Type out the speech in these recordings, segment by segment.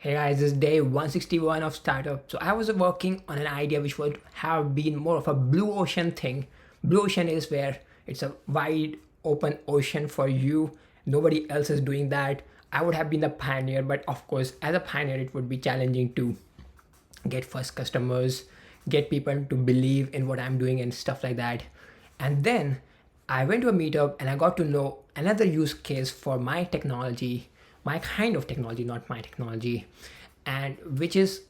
Hey guys, this is day 161 of startup. So I was working on an idea which would have been more of a blue ocean thing. Blue ocean is where it's a wide open ocean for you. Nobody else is doing that. I would have been the pioneer, but of course, as a pioneer, it would be challenging to get first customers, get people to believe in what I'm doing and stuff like that. And then I went to a meetup and I got to know another use case for my technology, my kind of technology, not my technology, and which is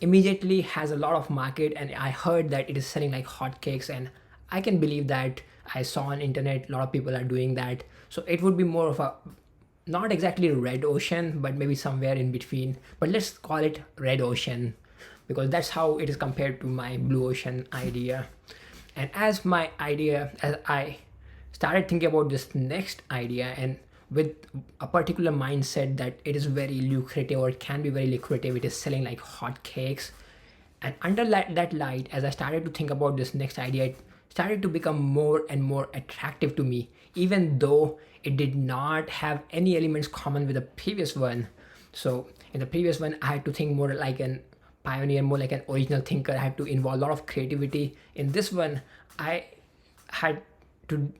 immediately has a lot of market, and I heard that it is selling like hotcakes, and I can believe that. I saw on internet a lot of people are doing that, so it would be more of a not exactly red ocean but maybe somewhere in between, but let's call it red ocean because that's how it is compared to my blue ocean idea. And as I started thinking about this next idea, and with a particular mindset that it is very lucrative or it can be very lucrative, it is selling like hotcakes. And under that light, as I started to think about this next idea, it started to become more and more attractive to me, even though it did not have any elements common with the previous one. So in the previous one, I had to think more like an pioneer, more like an original thinker. I had to involve a lot of creativity. In this one, I had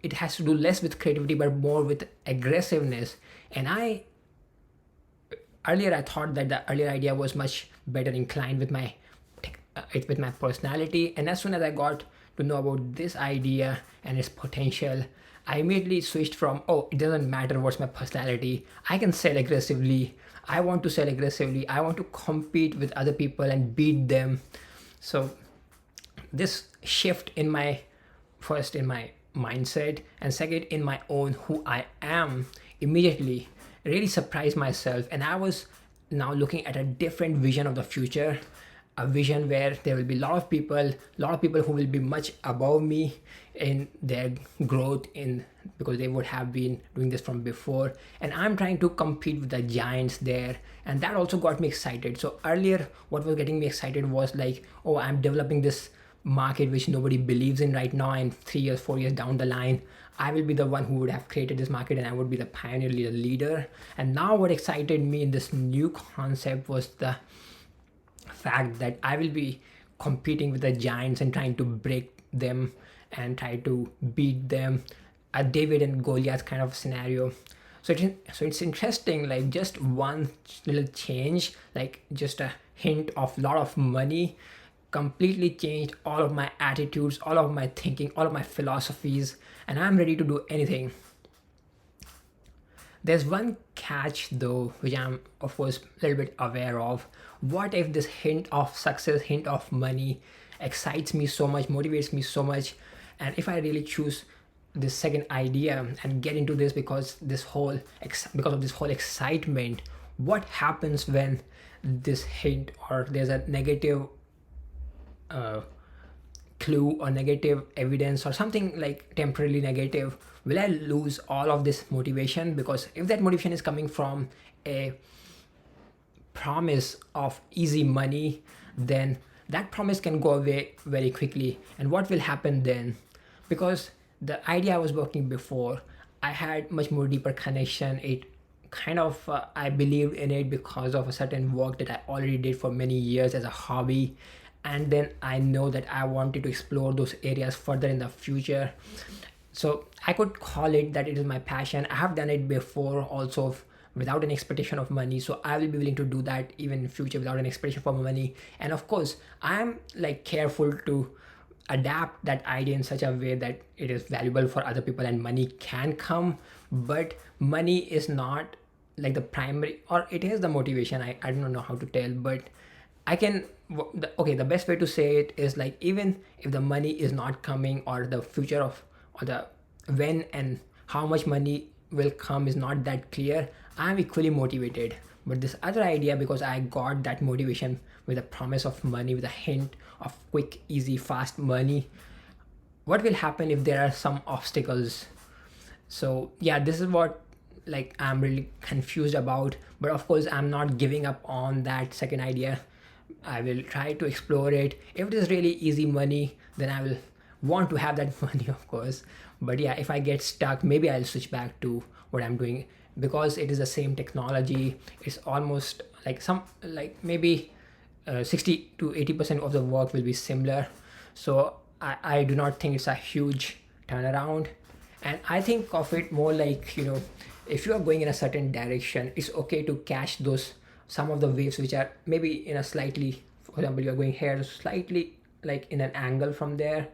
it has to do less with creativity but more with aggressiveness. And I earlier I thought that the earlier idea was much better inclined with with my personality, and as soon as I got to know about this idea and its potential, I immediately switched from, oh, it doesn't matter what's my personality, I can sell aggressively, I want to sell aggressively, I want to compete with other people and beat them. So this shift in my first in my mindset and second in my own who I am immediately really surprised myself, and I was now looking at a different vision of the future, a vision where there will be a lot of people who will be much above me in their growth in because they would have been doing this from before, and I'm trying to compete with the giants there, and that also got me excited. So earlier what was getting me excited was like, oh, I'm developing this market which nobody believes in right now, and 3 years 4 years down the line I will be the one who would have created this market and I would be the pioneer leader. And now what excited me in this new concept was the fact that I will be competing with the giants and trying to break them and try to beat them, a David and Goliath kind of scenario. So it's interesting, like just one little change, like just a hint of lot of money completely changed all of my attitudes, all of my thinking, all of my philosophies, and I'm ready to do anything. There's one catch though, which I'm of course a little bit aware of. What if this hint of success, hint of money excites me so much, motivates me so much, and if I really choose this second idea and get into this because of this whole excitement, what happens when this hint or there's a negative uh, clue or negative evidence or something like temporarily negative, will I lose all of this motivation? Because if that motivation is coming from a promise of easy money, then that promise can go away very quickly. And what will happen then? Because the idea I was working before, I had much more deeper connection. It kind of I believed in it because of a certain work that I already did for many years as a hobby, and then I know that I wanted to explore those areas further in the future. So I could call it that it is my passion. I have done it before also without an expectation of money, so I will be willing to do that even in future without an expectation for money. And of course I'm like careful to adapt that idea in such a way that it is valuable for other people and money can come, but money is not like the primary, or it is the motivation. I don't know how to tell, but I can okay, the best way to say it is like, even if the money is not coming, or the future of, or the when and how much money will come is not that clear, I'm equally motivated. But this other idea, because I got that motivation with a promise of money, with a hint of quick, easy, fast money, what will happen if there are some obstacles? So yeah, this is what like I'm really confused about, but of course I'm not giving up on that second idea. I will try to explore it. If it is really easy money, then I will want to have that money, of course. But yeah, if I get stuck, maybe I'll switch back to what I'm doing because it is the same technology. It's almost like some, like maybe 60 to 80% of the work will be similar. So I do not think it's a huge turnaround. And I think of it more like, if you are going in a certain direction, it's okay to catch those some of the waves which are maybe in a slightly, for example, you're going here slightly like in an angle from there,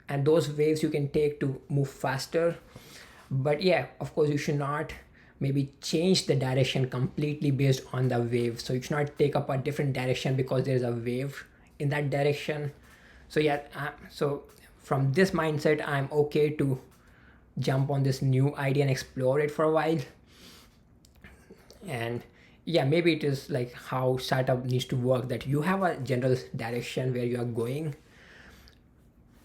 and those waves you can take to move faster. But yeah, of course, you should not maybe change the direction completely based on the wave. So you should not take up a different direction because there's a wave in that direction. So yeah, so from this mindset, I'm okay to jump on this new idea and explore it for a while. And yeah, maybe it is like how startup needs to work, that you have a general direction where you are going,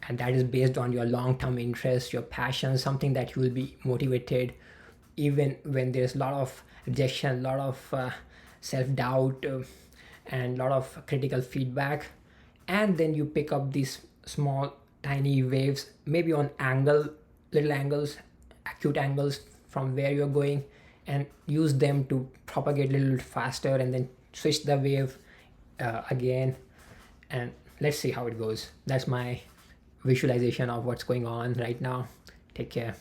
and that is based on your long-term interest, your passion, something that you will be motivated even when there's a lot of rejection, a lot of self-doubt, and a lot of critical feedback. And then you pick up these small tiny waves, maybe on little angles, acute angles from where you're going, and use them to propagate a little faster, and then switch the wave again. And let's see how it goes. That's my visualization of what's going on right now. Take care.